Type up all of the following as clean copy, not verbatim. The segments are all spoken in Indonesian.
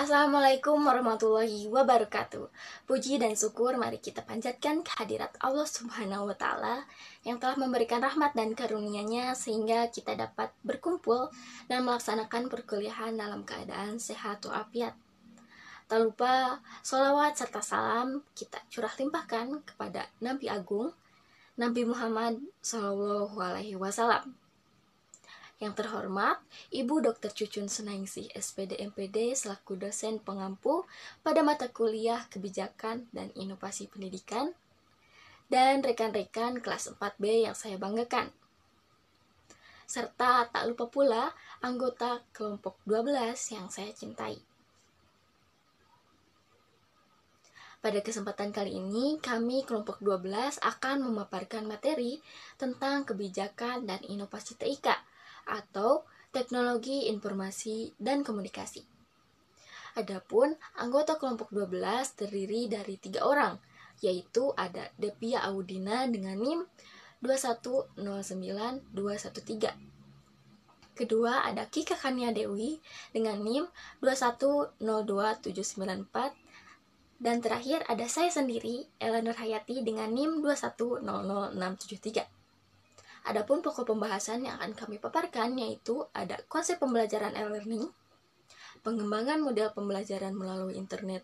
Assalamualaikum warahmatullahi wabarakatuh. Puji dan syukur mari kita panjatkan kehadirat Allah Subhanahu wa Ta'ala yang telah memberikan rahmat dan karunia-Nya sehingga kita dapat berkumpul dan melaksanakan perkuliahan dalam keadaan sehat walafiat. Tak lupa sholawat serta salam kita curah limpahkan kepada Nabi Agung Nabi Muhammad SAW. Yang terhormat, Ibu Dr. Cucun Sunaingsi, SPD MPD, selaku dosen pengampu pada mata kuliah Kebijakan dan Inovasi Pendidikan, dan rekan-rekan kelas 4B yang saya banggakan. Serta tak lupa pula anggota kelompok 12 yang saya cintai. Pada kesempatan kali ini, kami kelompok 12 akan memaparkan materi tentang kebijakan dan inovasi TIK, atau Teknologi Informasi dan Komunikasi. Adapun anggota kelompok 12 terdiri dari 3 orang, yaitu ada Devia Audina dengan NIM 2109213. Kedua ada Kika Kania Dewi dengan NIM 2102794. Dan terakhir ada saya sendiri, Eleanor Hayati dengan NIM 2100673. Adapun pokok pembahasan yang akan kami paparkan yaitu ada konsep pembelajaran e-learning, pengembangan model pembelajaran melalui internet,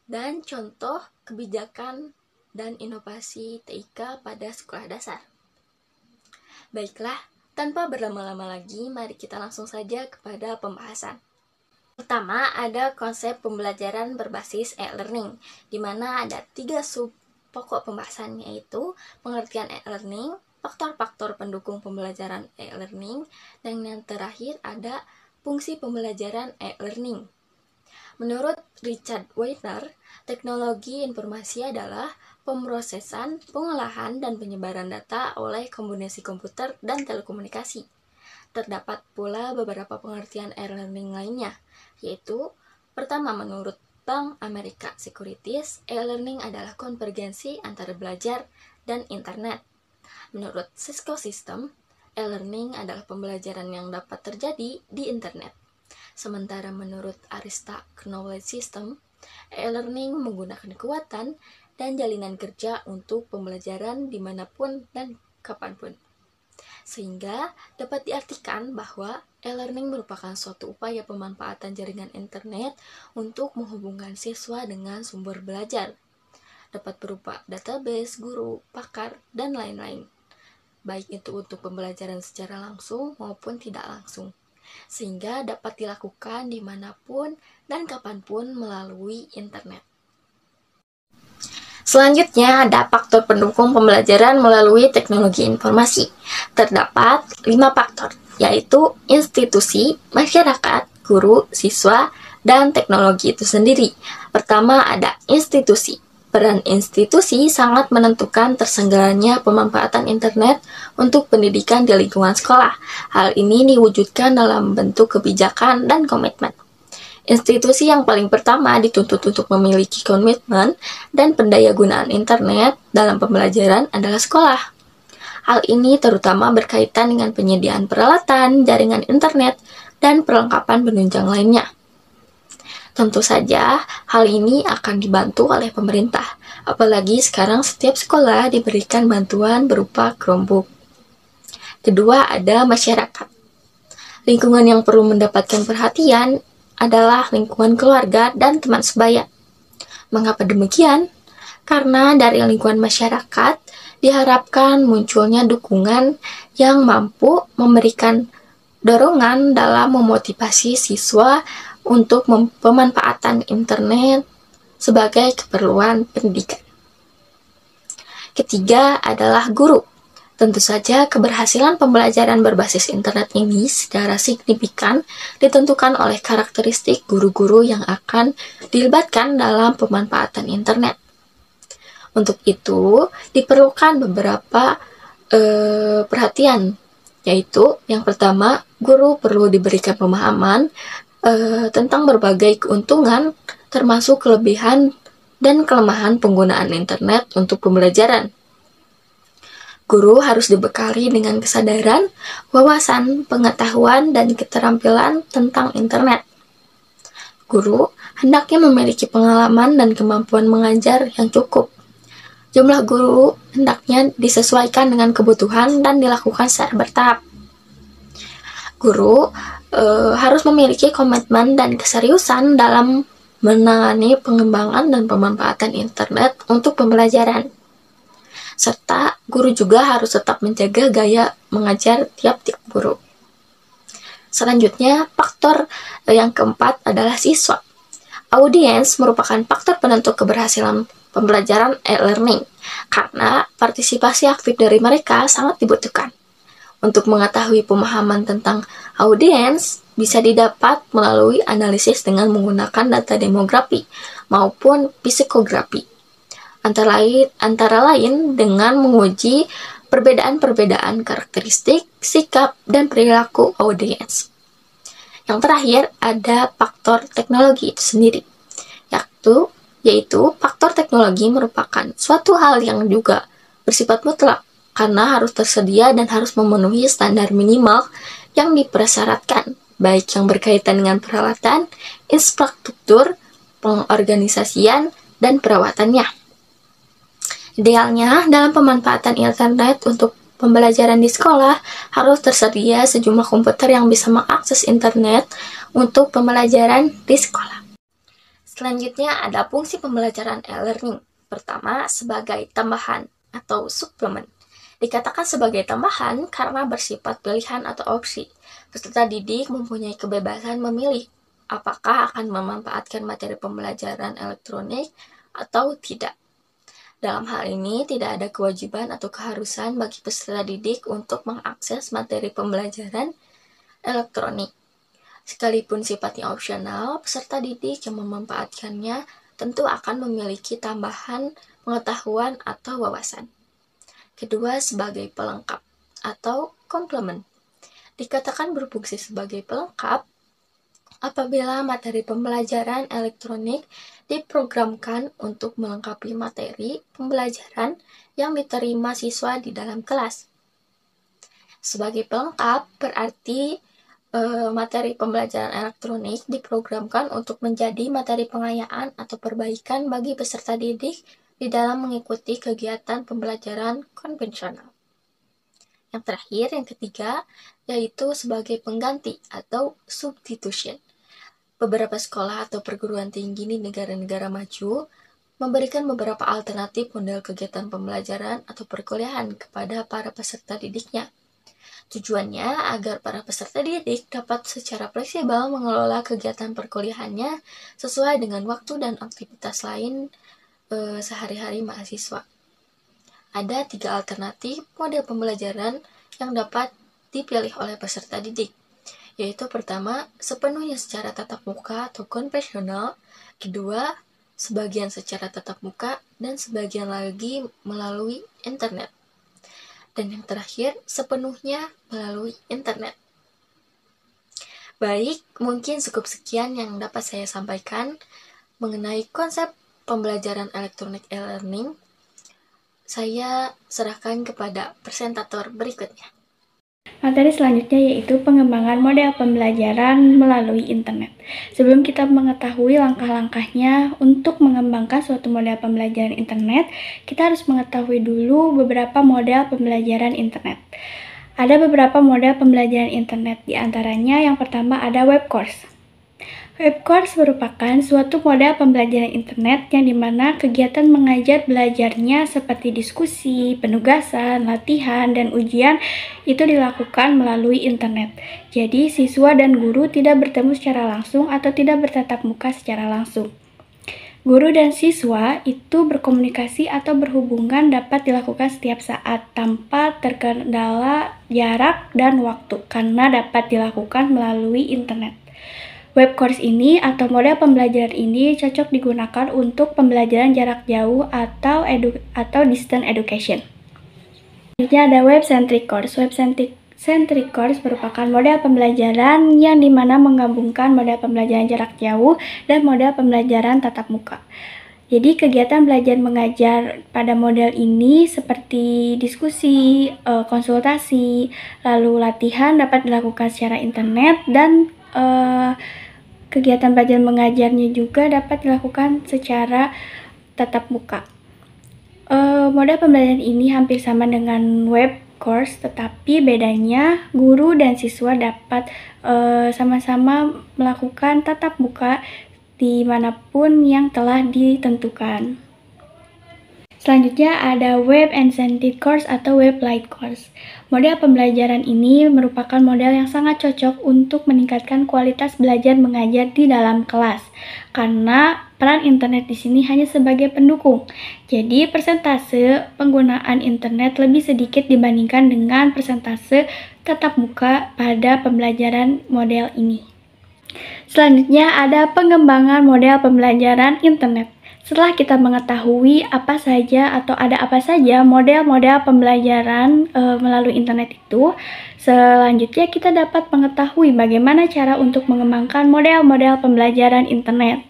dan contoh kebijakan dan inovasi TIK pada sekolah dasar. Baiklah, tanpa berlama-lama lagi, mari kita langsung saja kepada pembahasan. Pertama, ada konsep pembelajaran berbasis e-learning, di mana ada 3 sub pokok pembahasan, yaitu pengertian e-learning, faktor-faktor pendukung pembelajaran e-learning, dan yang terakhir ada fungsi pembelajaran e-learning. Menurut Richard Wagner, teknologi informasi adalah pemrosesan, pengolahan, dan penyebaran data oleh kombinasi komputer dan telekomunikasi. Terdapat pula beberapa pengertian e-learning lainnya, yaitu pertama, menurut Bank Amerika Securities, e-learning adalah konvergensi antara belajar dan internet. Menurut Cisco System, e-learning adalah pembelajaran yang dapat terjadi di internet. Sementara menurut Arista Knowledge System, e-learning menggunakan kekuatan dan jalinan kerja untuk pembelajaran dimanapun dan kapanpun. Sehingga dapat diartikan bahwa e-learning merupakan suatu upaya pemanfaatan jaringan internet untuk menghubungkan siswa dengan sumber belajar. Dapat berupa database, guru, pakar, dan lain-lain. Baik itu untuk pembelajaran secara langsung maupun tidak langsung, sehingga dapat dilakukan dimanapun dan kapanpun melalui internet. Selanjutnya ada faktor pendukung pembelajaran melalui teknologi informasi. Terdapat 5 faktor, yaitu institusi, masyarakat, guru, siswa, dan teknologi itu sendiri. Pertama ada institusi. Peran institusi sangat menentukan terselenggaranya pemanfaatan internet untuk pendidikan di lingkungan sekolah. Hal ini diwujudkan dalam bentuk kebijakan dan komitmen. Institusi yang paling pertama dituntut untuk memiliki komitmen dan pendayagunaan internet dalam pembelajaran adalah sekolah. Hal ini terutama berkaitan dengan penyediaan peralatan, jaringan internet, dan perlengkapan penunjang lainnya. Tentu saja, hal ini akan dibantu oleh pemerintah, apalagi sekarang setiap sekolah diberikan bantuan berupa Chromebook. Kedua, ada masyarakat. Lingkungan yang perlu mendapatkan perhatian adalah lingkungan keluarga dan teman sebaya. Mengapa demikian? Karena dari lingkungan masyarakat diharapkan munculnya dukungan yang mampu memberikan dorongan dalam memotivasi siswa untuk pemanfaatan internet sebagai keperluan pendidikan. Ketiga adalah guru. Tentu saja keberhasilan pembelajaran berbasis internet ini secara signifikan ditentukan oleh karakteristik guru-guru yang akan dilibatkan dalam pemanfaatan internet. Untuk itu diperlukan beberapa perhatian, yaitu yang pertama, guru perlu diberikan pemahaman tentang berbagai keuntungan, termasuk kelebihan dan kelemahan penggunaan internet untuk pembelajaran. Guru harus dibekali dengan kesadaran, wawasan, pengetahuan, dan keterampilan tentang internet. Guru hendaknya memiliki pengalaman dan kemampuan mengajar yang cukup. Jumlah guru hendaknya disesuaikan dengan kebutuhan dan dilakukan secara bertahap. Guru harus memiliki komitmen dan keseriusan dalam menangani pengembangan dan pemanfaatan internet untuk pembelajaran. Serta guru juga harus tetap menjaga gaya mengajar tiap-tiap guru. Selanjutnya, faktor yang keempat adalah siswa. Audiens merupakan faktor penentu keberhasilan pembelajaran e-learning karena partisipasi aktif dari mereka sangat dibutuhkan. Untuk mengetahui pemahaman tentang audiens bisa didapat melalui analisis dengan menggunakan data demografi maupun psikografi. Antara lain dengan menguji perbedaan-perbedaan karakteristik, sikap, dan perilaku audiens. Yang terakhir ada faktor teknologi itu sendiri, yaitu faktor teknologi merupakan suatu hal yang juga bersifat mutlak karena harus tersedia dan harus memenuhi standar minimal yang dipersyaratkan, baik yang berkaitan dengan peralatan, infrastruktur, pengorganisasian, dan perawatannya. Idealnya, dalam pemanfaatan internet untuk pembelajaran di sekolah, harus tersedia sejumlah komputer yang bisa mengakses internet untuk pembelajaran di sekolah. Selanjutnya ada fungsi pembelajaran e-learning. Pertama, sebagai tambahan atau suplemen. Dikatakan sebagai tambahan karena bersifat pilihan atau opsi. Peserta didik mempunyai kebebasan memilih apakah akan memanfaatkan materi pembelajaran elektronik atau tidak. Dalam hal ini, tidak ada kewajiban atau keharusan bagi peserta didik untuk mengakses materi pembelajaran elektronik. Sekalipun sifatnya opsional, peserta didik yang memanfaatkannya tentu akan memiliki tambahan pengetahuan atau wawasan. Kedua, sebagai pelengkap atau komplement. Dikatakan berfungsi sebagai pelengkap apabila materi pembelajaran elektronik diprogramkan untuk melengkapi materi pembelajaran yang diterima siswa di dalam kelas. Sebagai pelengkap berarti materi pembelajaran elektronik diprogramkan untuk menjadi materi pengayaan atau perbaikan bagi peserta didik di dalam mengikuti kegiatan pembelajaran konvensional. Yang terakhir, yang ketiga, yaitu sebagai pengganti atau substitution. Beberapa sekolah atau perguruan tinggi di negara-negara maju memberikan beberapa alternatif model kegiatan pembelajaran atau perkuliahan kepada para peserta didiknya. Tujuannya agar para peserta didik dapat secara fleksibel mengelola kegiatan perkuliahannya sesuai dengan waktu dan aktivitas lain sehari-hari mahasiswa. Ada 3 alternatif model pembelajaran yang dapat dipilih oleh peserta didik, yaitu pertama, sepenuhnya secara tatap muka atau konvensional, kedua, sebagian secara tatap muka, dan sebagian lagi melalui internet. Dan yang terakhir, sepenuhnya melalui internet. Baik, mungkin cukup sekian yang dapat saya sampaikan mengenai konsep pembelajaran elektronik e-learning. Saya serahkan kepada presentator berikutnya. Materi selanjutnya yaitu pengembangan model pembelajaran melalui internet. Sebelum kita mengetahui langkah-langkahnya untuk mengembangkan suatu model pembelajaran internet, kita harus mengetahui dulu beberapa model pembelajaran internet. Ada beberapa model pembelajaran internet, di antaranya yang pertama ada web course. Web course merupakan suatu model pembelajaran internet yang dimana kegiatan mengajar belajarnya seperti diskusi, penugasan, latihan, dan ujian itu dilakukan melalui internet. Jadi siswa dan guru tidak bertemu secara langsung atau tidak bertatap muka secara langsung. Guru dan siswa itu berkomunikasi atau berhubungan dapat dilakukan setiap saat tanpa terkendala jarak dan waktu karena dapat dilakukan melalui internet. Web course ini atau model pembelajaran ini cocok digunakan untuk pembelajaran jarak jauh atau distance education. Selanjutnya ada web-centric course. Web-centric course merupakan model pembelajaran yang dimana menggabungkan model pembelajaran jarak jauh dan model pembelajaran tatap muka. Jadi kegiatan belajar mengajar pada model ini seperti diskusi, konsultasi, lalu latihan dapat dilakukan secara internet dan Kegiatan belajar mengajarnya juga dapat dilakukan secara tatap muka. Model pembelajaran ini hampir sama dengan web course, tetapi bedanya guru dan siswa dapat sama-sama melakukan tatap muka dimanapun yang telah ditentukan. Selanjutnya ada Web Enchanted Course atau Web Light Course. Model pembelajaran ini merupakan model yang sangat cocok untuk meningkatkan kualitas belajar mengajar di dalam kelas, karena peran internet di sini hanya sebagai pendukung. Jadi persentase penggunaan internet lebih sedikit dibandingkan dengan persentase tatap muka pada pembelajaran model ini. Selanjutnya ada pengembangan model pembelajaran internet. Setelah kita mengetahui apa saja atau ada apa saja model-model pembelajaran melalui internet itu, selanjutnya kita dapat mengetahui bagaimana cara untuk mengembangkan model-model pembelajaran internet.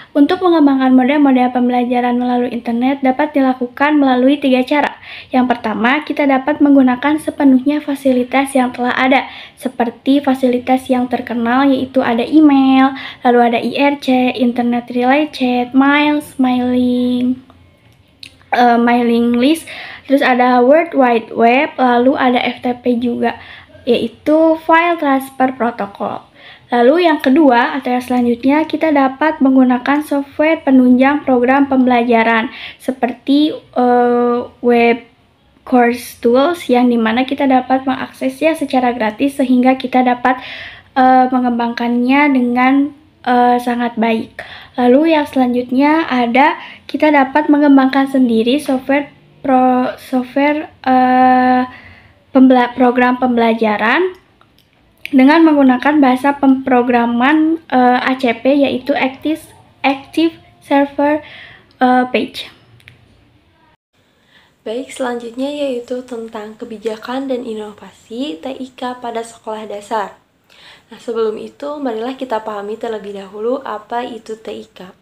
Untuk mengembangkan model-model pembelajaran melalui internet dapat dilakukan melalui 3 cara. Yang pertama, kita dapat menggunakan sepenuhnya fasilitas yang telah ada, seperti fasilitas yang terkenal yaitu ada email, lalu ada IRC, Internet Relay Chat, Miles, mailing list, terus ada World Wide Web, lalu ada FTP juga, yaitu File Transfer Protocol. Lalu yang kedua atau yang selanjutnya kita dapat menggunakan software penunjang program pembelajaran seperti web course tools yang dimana kita dapat mengaksesnya secara gratis sehingga kita dapat mengembangkannya dengan sangat baik. Lalu yang selanjutnya ada kita dapat mengembangkan sendiri program pembelajaran dengan menggunakan bahasa pemrograman ACP yaitu Active Server Page. Baik, selanjutnya yaitu tentang kebijakan dan inovasi TIK pada sekolah dasar. Nah, sebelum itu marilah kita pahami terlebih dahulu apa itu TIK.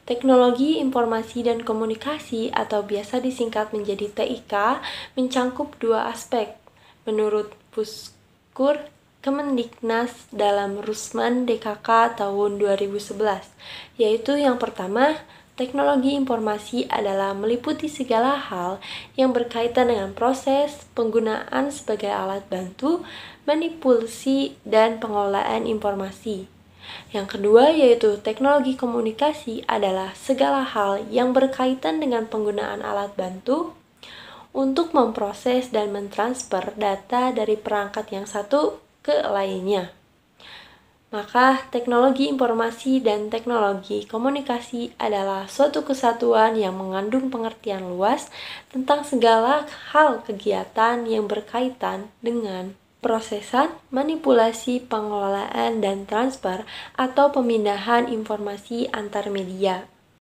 Teknologi Informasi dan Komunikasi atau biasa disingkat menjadi TIK mencangkup dua aspek. Menurut Puskur Kemendiknas dalam Rusman DKK tahun 2011, yaitu yang pertama, teknologi informasi adalah meliputi segala hal yang berkaitan dengan proses, penggunaan sebagai alat bantu, manipulasi, dan pengelolaan informasi. Yang kedua yaitu teknologi komunikasi adalah segala hal yang berkaitan dengan penggunaan alat bantu untuk memproses dan mentransfer data dari perangkat yang satu ke lainnya. Maka teknologi informasi dan teknologi komunikasi adalah suatu kesatuan yang mengandung pengertian luas tentang segala hal kegiatan yang berkaitan dengan prosesan, manipulasi, pengelolaan, dan transfer atau pemindahan informasi antar media.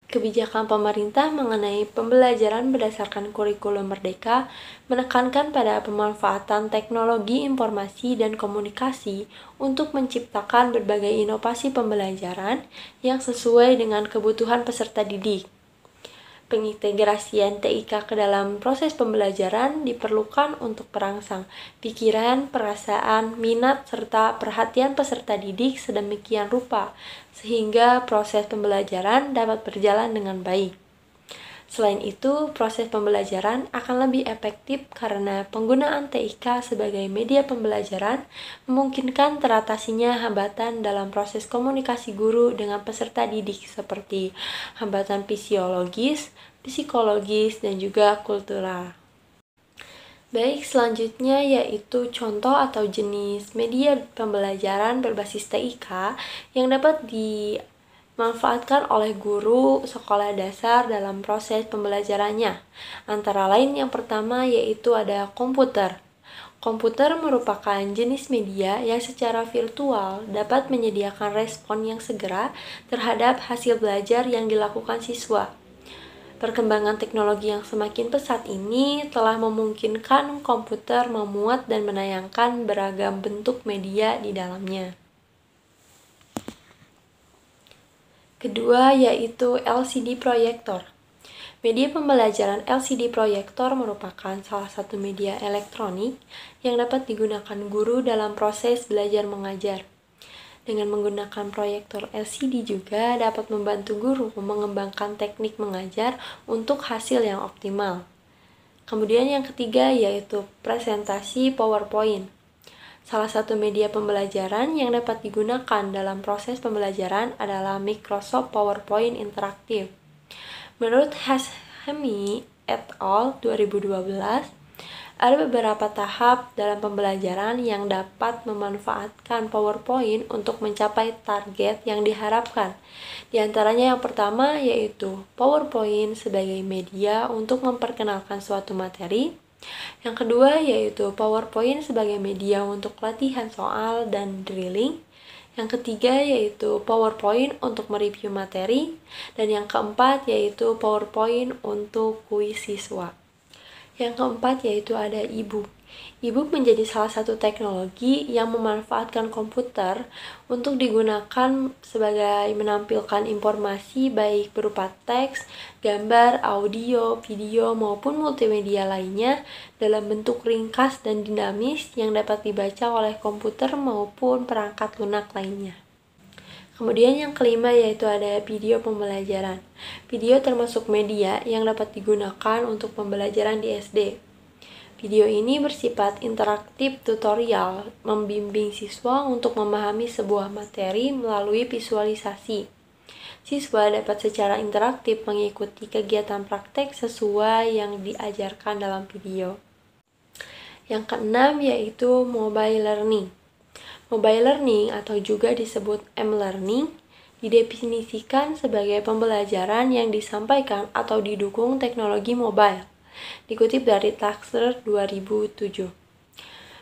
Kebijakan pemerintah mengenai pembelajaran berdasarkan kurikulum merdeka menekankan pada pemanfaatan teknologi informasi dan komunikasi untuk menciptakan berbagai inovasi pembelajaran yang sesuai dengan kebutuhan peserta didik. Pengintegrasian TIK ke dalam proses pembelajaran diperlukan untuk merangsang pikiran, perasaan, minat, serta perhatian peserta didik sedemikian rupa, sehingga proses pembelajaran dapat berjalan dengan baik. Selain itu, proses pembelajaran akan lebih efektif karena penggunaan TIK sebagai media pembelajaran memungkinkan teratasinya hambatan dalam proses komunikasi guru dengan peserta didik seperti hambatan fisiologis, psikologis, dan juga kultural. Baik, selanjutnya yaitu contoh atau jenis media pembelajaran berbasis TIK yang dapat dimanfaatkan oleh guru sekolah dasar dalam proses pembelajarannya. Antara lain yang pertama yaitu ada komputer. Komputer merupakan jenis media yang secara virtual dapat menyediakan respon yang segera terhadap hasil belajar yang dilakukan siswa. Perkembangan teknologi yang semakin pesat ini telah memungkinkan komputer memuat dan menayangkan beragam bentuk media di dalamnya. Kedua yaitu LCD proyektor. Media pembelajaran LCD proyektor merupakan salah satu media elektronik yang dapat digunakan guru dalam proses belajar mengajar. Dengan menggunakan proyektor LCD juga dapat membantu guru mengembangkan teknik mengajar untuk hasil yang optimal. Kemudian yang ketiga yaitu presentasi PowerPoint. Salah satu media pembelajaran yang dapat digunakan dalam proses pembelajaran adalah Microsoft PowerPoint Interaktif. Menurut Hashemi et al. 2012, ada beberapa tahap dalam pembelajaran yang dapat memanfaatkan PowerPoint untuk mencapai target yang diharapkan. Di antaranya yang pertama yaitu PowerPoint sebagai media untuk memperkenalkan suatu materi. Yang kedua yaitu PowerPoint sebagai media untuk latihan soal dan drilling. Yang ketiga yaitu PowerPoint untuk mereview materi. Dan yang keempat yaitu PowerPoint untuk kuis siswa. Yang keempat yaitu ada e-book. E-book menjadi salah satu teknologi yang memanfaatkan komputer untuk digunakan sebagai menampilkan informasi baik berupa teks, gambar, audio, video, maupun multimedia lainnya dalam bentuk ringkas dan dinamis yang dapat dibaca oleh komputer maupun perangkat lunak lainnya. Kemudian yang kelima yaitu ada video pembelajaran. Video termasuk media yang dapat digunakan untuk pembelajaran di SD. Video ini bersifat interaktif tutorial, membimbing siswa untuk memahami sebuah materi melalui visualisasi. Siswa dapat secara interaktif mengikuti kegiatan praktek sesuai yang diajarkan dalam video. Yang keenam yaitu mobile learning. Mobile learning atau juga disebut m-learning didefinisikan sebagai pembelajaran yang disampaikan atau didukung teknologi mobile. Dikutip dari Taxer 2007.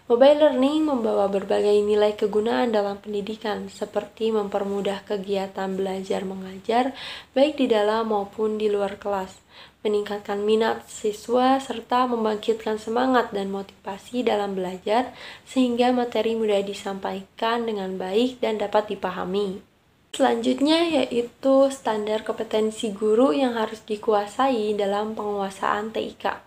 Mobile learning membawa berbagai nilai kegunaan dalam pendidikan seperti mempermudah kegiatan belajar mengajar baik di dalam maupun di luar kelas, meningkatkan minat siswa serta membangkitkan semangat dan motivasi dalam belajar sehingga materi mudah disampaikan dengan baik dan dapat dipahami. Selanjutnya yaitu standar kompetensi guru yang harus dikuasai dalam penguasaan TIK.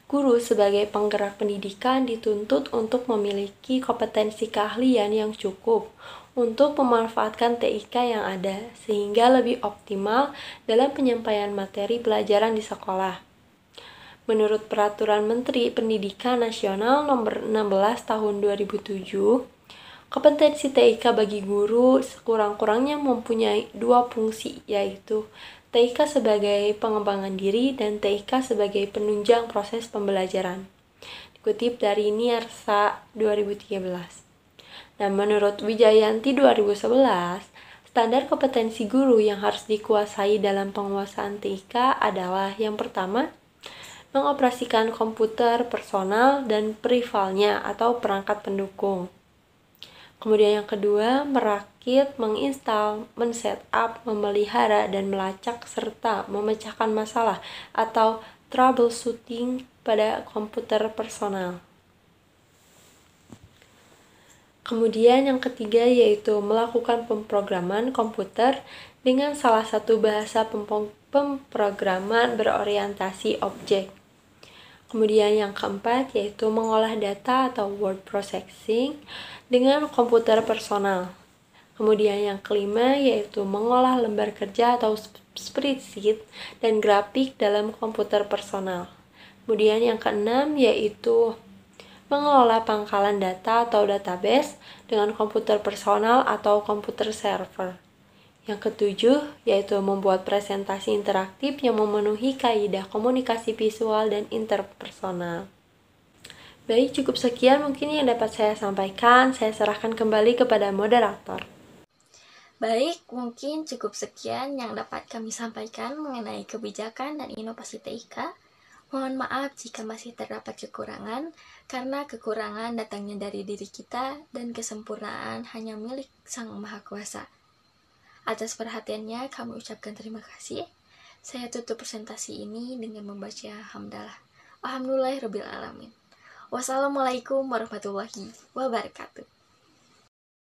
Guru sebagai penggerak pendidikan dituntut untuk memiliki kompetensi keahlian yang cukup untuk memanfaatkan TIK yang ada sehingga lebih optimal dalam penyampaian materi pelajaran di sekolah. Menurut Peraturan Menteri Pendidikan Nasional Nomor 16 Tahun 2007, kompetensi TIK bagi guru sekurang-kurangnya mempunyai dua fungsi, yaitu TIK sebagai pengembangan diri dan TIK sebagai penunjang proses pembelajaran. Dikutip dari Niarsa 2013. Nah, menurut Wijayanti 2011, standar kompetensi guru yang harus dikuasai dalam penguasaan TIK adalah yang pertama, mengoperasikan komputer personal dan perivalnya atau perangkat pendukung. Kemudian yang kedua, merakit, menginstal, men-setup, memelihara, dan melacak serta memecahkan masalah atau troubleshooting pada komputer personal. Kemudian yang ketiga yaitu melakukan pemrograman komputer dengan salah satu bahasa pemrograman berorientasi objek. Kemudian yang keempat yaitu mengolah data atau word processing dengan komputer personal. Kemudian yang kelima yaitu mengolah lembar kerja atau spreadsheet dan grafik dalam komputer personal. Kemudian yang keenam yaitu mengelola pangkalan data atau database dengan komputer personal atau komputer server. Yang ketujuh yaitu membuat presentasi interaktif yang memenuhi kaidah komunikasi visual dan interpersonal. Baik, cukup sekian mungkin yang dapat saya sampaikan. Saya serahkan kembali kepada moderator. Baik, mungkin cukup sekian yang dapat kami sampaikan mengenai kebijakan dan inovasi TIK. Mohon maaf jika masih terdapat kekurangan, karena kekurangan datangnya dari diri kita dan kesempurnaan hanya milik Sang Maha Kuasa. Atas perhatiannya kami ucapkan terima kasih. Saya tutup presentasi ini dengan membaca hamdalah. Alhamdulillahirabbil alamin. Wassalamualaikum warahmatullahi wabarakatuh.